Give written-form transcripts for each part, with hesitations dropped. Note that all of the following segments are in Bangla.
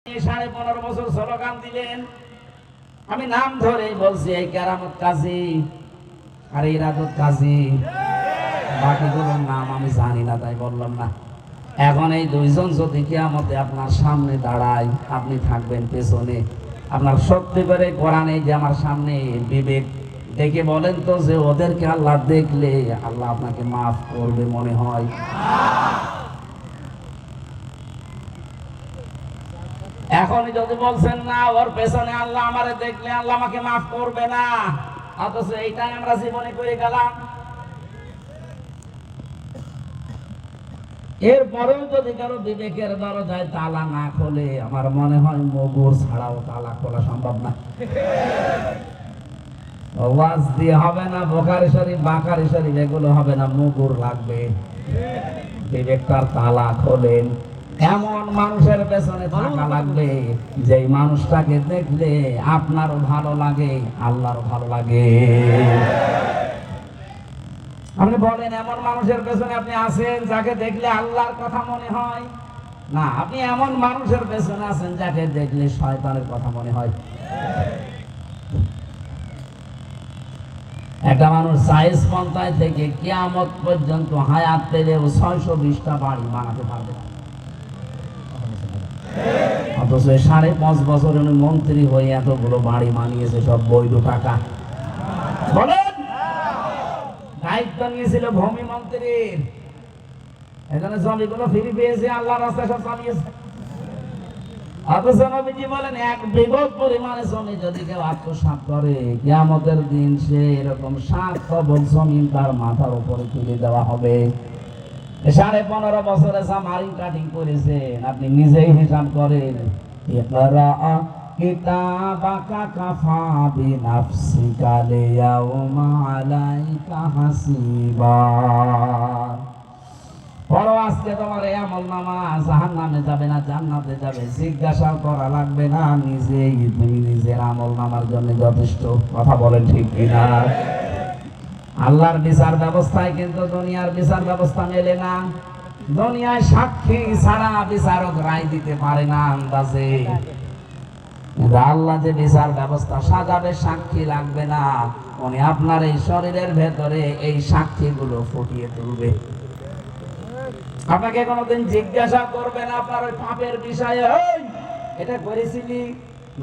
15.5 বছর স্লোগান দিলেন। আমি নাম ধরে বলছি, এই কেরামত কাজী আর ইরাদত কাজী, বাকিগুলোর নাম আমি জানি না, তাই বললাম না। এখন এই দুইজন যদি কিয়ামতে আপনার সামনে দাঁড়ায়, আপনি থাকবেন পেছনে, আপনার সত্যি করে কোরআনে যে আমার সামনে বিবেক দেখে বলেন তো যে ওদেরকে আল্লাহ দেখলে আল্লাহ আপনাকে মাফ করবে মনে হয়? এখনই যদি বলছেন না, ওর পেছনে আল্লাহ আমারে দেখলে আল্লাহ আমাকে মাফ করবে না, অথচ এইটাই আমরা জীবনে করে গেলাম। এরপরেও যদি কারো বিবেকের দরজায় তালা না খোলে, আমার মনে হয় মগুর ছাড়াও তালা খোলা সম্ভব না। ওয়াজ দিয়ে হবে না, বোখারি শরীফ বাকারি শরীফ এগুলো হবে না, মগুর লাগবে। বিবেকটার তালা খোলেন, এমন মানুষের পেছনে থাকা লাগবে যে মানুষটাকে দেখলে আপনারও ভালো লাগে, আল্লাহরও ভালো লাগে। আপনি বলেন এমন মানুষের পেছনে আপনি আছেন যাকে দেখলে আল্লাহর কথা মনে হয় না, আপনি এমন মানুষের পেছনে আছেন যাকে দেখলে শয়তানের কথা মনে হয়। একটা মানুষ 40 পন্থায় থেকে কিয়ামত পর্যন্ত হায়াত পেলেও 620টা বাড়ি বানাতে পারবে না, অথচ 5.5 বছর উনি মন্ত্রী হয়ে এতগুলো বাড়ি বানিয়েছে, সব বৈধ টাকা। বলেন, দায়িত্ব নিয়েছিল ভূমি মন্ত্রীর, এখানে জমিগুলো ফিরে পেয়েছে, আল্লাহ রাস্তায় সব বানিয়েছে। অথচ নবীজি বলেন 1 বিঘত পরিমাণে জমি যদি কেউ আত্মসাৎ করে, কিয়ামতের দিন সে এরকম 7 কবল জমিন তার মাথার উপরে তুলে দেওয়া হবে। 15.5 বছরে যা মারিং কাটিং করেছেন, আপনি নিজেই হিসাব করেন। ইকরা কিতাবাকা কাফা বিনাফসিকা লিয়াউমা আলাইকা হাসিবা। পড়ো, আজকে তোমার এই আমলনামা জাহান্নামে যাবে না জান্নাতে যাবে, জিজ্ঞাসা করা লাগবে না, নিজেই তুমি নিজের আমলনামার জন্য যথেষ্ট। কথা বলেন ঠিক কিনা? আল্লাহর বিচার ব্যবস্থায় কিন্তু দুনিয়ার বিচার ব্যবস্থা মেলে না। দুনিয়ায় সাক্ষী ছাড়া বিচারক রায় দিতে পারে না আন্দাজে, কিন্তু আল্লাহ যে বিচার ব্যবস্থা সাজাবে, সাক্ষী লাগবে না, উনি আপনার এই শরীরের ভেতরে এই সাক্ষীগুলো ফুটিয়ে তুলবে। আপনাকে কোনোদিন জিজ্ঞাসা করবে না আপনার ওই পাপের বিষয়ে, এটা করেছিলি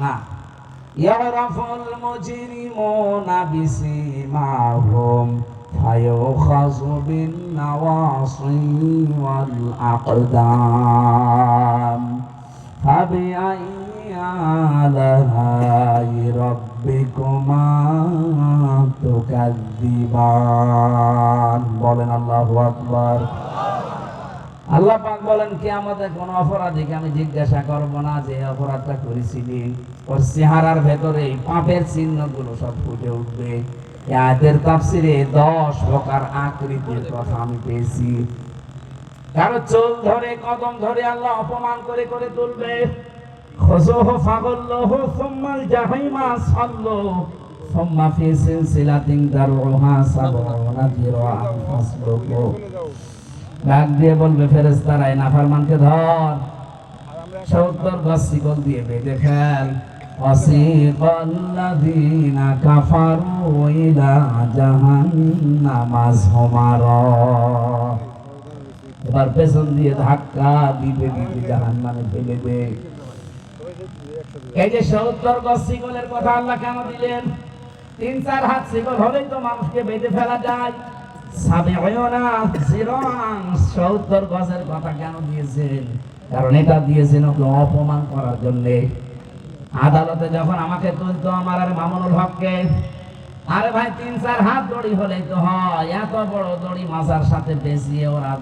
না। ইয়ারাফুল মুজরিমুনা বিসিমাহুম ফায়ুখাযু বিন নাওয়াসি ওয়াল আকদাম ফাবিআইয়ি আলাই রাব্বিকুমা তুকাযযিবান। বলেন আল্লাহু আকবার। আল্লাহ পাক বলেন, কিয়ামতে কোন অপরাধীকে আমি জিজ্ঞাসা করব না যে অপরাধটা করেছিলি। ওর চেহারার ভেতরে পাপের চিহ্নগুলো সব ফুটে উঠবে। এই আয়াতের তাফসিরে 10 প্রকার আকৃতির কথা আমি পেয়েছি। কারো চোখ ধরে কদম ধরে আল্লাহ অপমান করে করে তুলবে। খুযুহু ফাগুল্লুহু সুম্মাল জাহিমা সাল্লু সুম্মা ফি সিলসিলাতিন দারউহা সাবউনা যিরাআন ফাসলুকু। ডাক দিয়ে বলবে, ফেরেশতারা এই নাফরমানকে ধর, 70 গজ শিকল দিয়ে বেঁধে ফেল। ওয়াসিকাল্লাযীনা কাফারু ইলা জাহান্নামা যুমারা। এবার পেছন দিয়ে ধাক্কা দিতে দিতে জাহান্নামে ফেলে দে। এই যে 70 গজ শিকলের কথা আল্লাহ কেন দিলেন? 3-4 হাত শিকল হলেই তো মানুষকে বেঁধে ফেলা যায়। 70 গজের কথা কেন দিয়েছেন? কারণ এটা দিয়েছেন ওকে অপমান করার জন্য। আদালতে যখন আমাকে তুলতো, আমার আর মামুনুল হককে, আরে ভাই 3-4 হাত দড়ি হলেই তো হয়, এত বড় দড়ি মাজার সাথে পেঁচিয়ে ওরা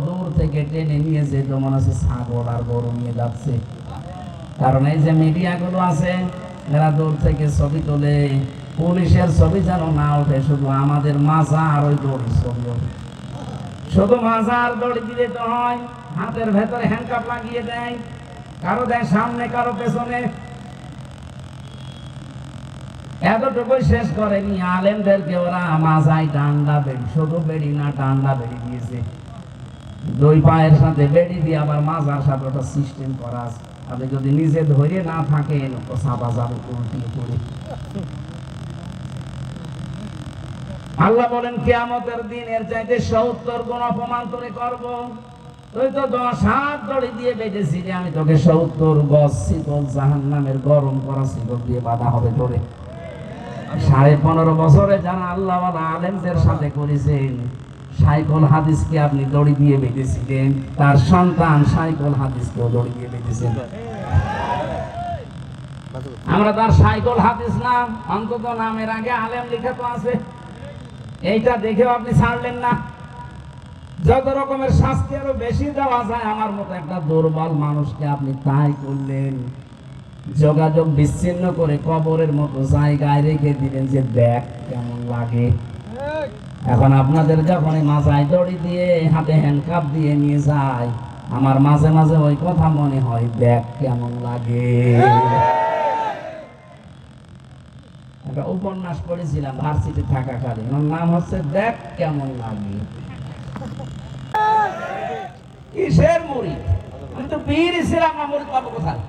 দূর থেকে টেনে নিয়ে যেত, মনে হচ্ছে ছাগল আর গরু নিয়ে যাচ্ছে। কারণ এই যে মিডিয়াগুলো আছে, এরা দূর থেকে ছবি তোলে, পুলিশের ছবি যেন না ওঠে, শুধু আমাদের মাজার ওই দড়ির ছবি ওঠে। শুধু মাজার দড়ি দিলে তো হয়, হাতের ভেতরে হ্যান্ডকাপ লাগিয়ে দেয়, কারো দেয় সামনে কারো পেছনে। এতটুকুই শেষ করেনি, আলেমদেরকে ওরা মাজায় ডান্ডা বেড়ি, শুধু বেড়ি না ডান্ডা বেড়ি দিয়েছে। 2 পায়ের সাথে বেড়ি দিয়ে আবার মাজার সাথে ওটা সিস্টেম করা আছে। আপনি যদি নিজে ধরে না থাকেন ও চাপা যাবে উল্টিয়ে পড়ে। আল্লাহ বলেন কিয়ামতের দিন এর চাইতে 70 গুণ অপমান তোরে করব। তুই তো 10 হাত দড়ি দিয়ে বেঁধেছিলি, আমি তোকে 70 গজ শিকল জাহান্নামের গরম করা শিকল দিয়ে বাঁধা হবে তোরে। 15.5 বছরে যারা আল্লাহ ওয়ালা আলেমদের সাথে করেছেন, সাইকুল হাদিসকে আপনি দড়ি দিয়ে বেঁধেছিলেন, তার সন্তান সাইকুল হাদিসকেও দড়ি দিয়ে বেঁধেছেন। আমরা তার সাইকুল হাদিস নাম, অন্তত নামের আগে আলেম লিখে তো আছে, এইটা দেখেও আপনি ছাড়লেন না। যত রকমের শাস্তি আরো বেশি দেওয়া যায় আমার মতো একটা দুর্বল মানুষকে আপনি তাই করলেন। যোগাযোগ বিচ্ছিন্ন করে কবরের মতো জায়গায় রেখে দিলেন যে দেখ কেমন লাগে। এখন আপনাদের যখন মাথায় দড়ি দিয়ে হাতে হ্যান্ডকাপ দিয়ে নিয়ে যায়, আমার মাঝে মাঝে ওই কথা মনে হয়, দেখ কেমন লাগে। একটা উপন্যাস পড়েছিলাম ভার্সিটি থাকাকালীন, ওর নাম হচ্ছে দেখ কেমন লাগে। কিসের মুড়ি? আমি তো বীর ছিলাম না, মুড়ি পাবো কোথায়?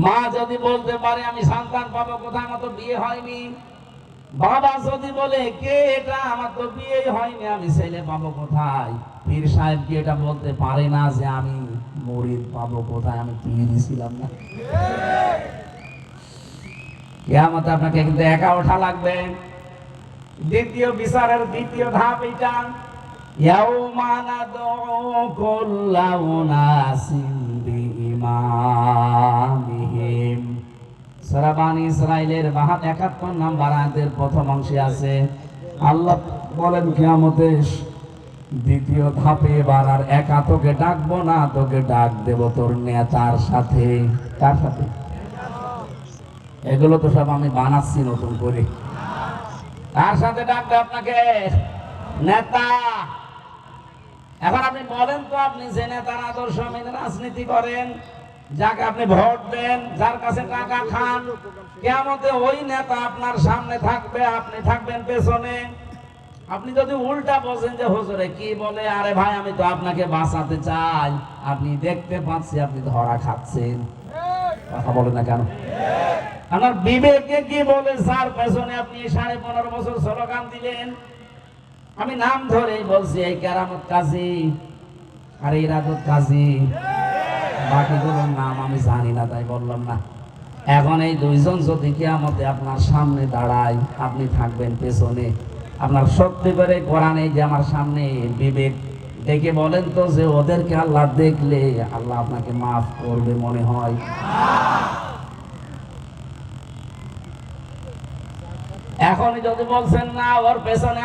মা যদি বলতে পারে আমি সন্তান পাবো কোথায়, আমার তো বিয়ে হয়নি। বাবা যদি বলে কে এটা, আমার তো বিয়ে হয়নি, আমি ছেলে পাবো কোথায়? পীর সাহেব কি এটা বলতে পারে না যে আমি মুড়ি পাবো কোথায়? আমি পীর ছিলাম না। কিয়ামতে আপনাকে কিন্তু একা ওঠা লাগবে। দ্বিতীয় বিচারের দ্বিতীয় ধাপ এটা, ইয়াউমা নাদউ কুল্লা উনাসিন বিইমামিহিম। সূরা বানী ইসরাঈলের 71 নম্বর আয়াতের প্রথম অংশে আছে, আল্লাহ বলেন কিয়ামতে দ্বিতীয় ধাপে এবার আর একা তোকে ডাকবো না, তোকে ডাক দেব তোর নেতার সাথে। কার সাথে? এগুলো তো সব আমি বানাচ্ছি নতুন করে। কার সাথে ডাকবে আপনাকে? নেতা। এখন আপনি বলেন তো, আপনি যে নেতার আদর্শ মেনে রাজনীতি করেন, যাকে আপনি ভোট দেন, যার কাছে টাকা খান, কিয়ামতে ওই নেতা আপনার সামনে থাকবে, আপনি থাকবেন পেছনে। আপনি যদি উল্টা বলেন যে হুজুরে কি বলে, আরে ভাই আমি তো আপনাকে বাঁচাতে চাই, আপনি দেখতে পাচ্ছি আপনি ধরা খাচ্ছেন, কথা বলেন না কেন? আমার বিবেকে কি বলে স্যার পেছনে আপনি 15.5 বছর স্লোগান দিলেন? আমি নাম ধরে বলছি, এই কেরামত কাজী আর ইরাদত কাজী, বাকিগুলোর নাম আমি জানি না তাই বললাম না। এখন এই দুইজন যদি কিয়ামতে আপনার সামনে দাঁড়ায়, আপনি থাকবেন পেছনে। আপনার সত্যি করে কোরআনে যে আমার সামনে বিবেক দেখে বলেন তো যে ওদেরকে আল্লাহ দেখলে আল্লাহ আপনাকে মাফ করবে মনে হয়? এখনই যদি বলছেন না, ওর পেছনে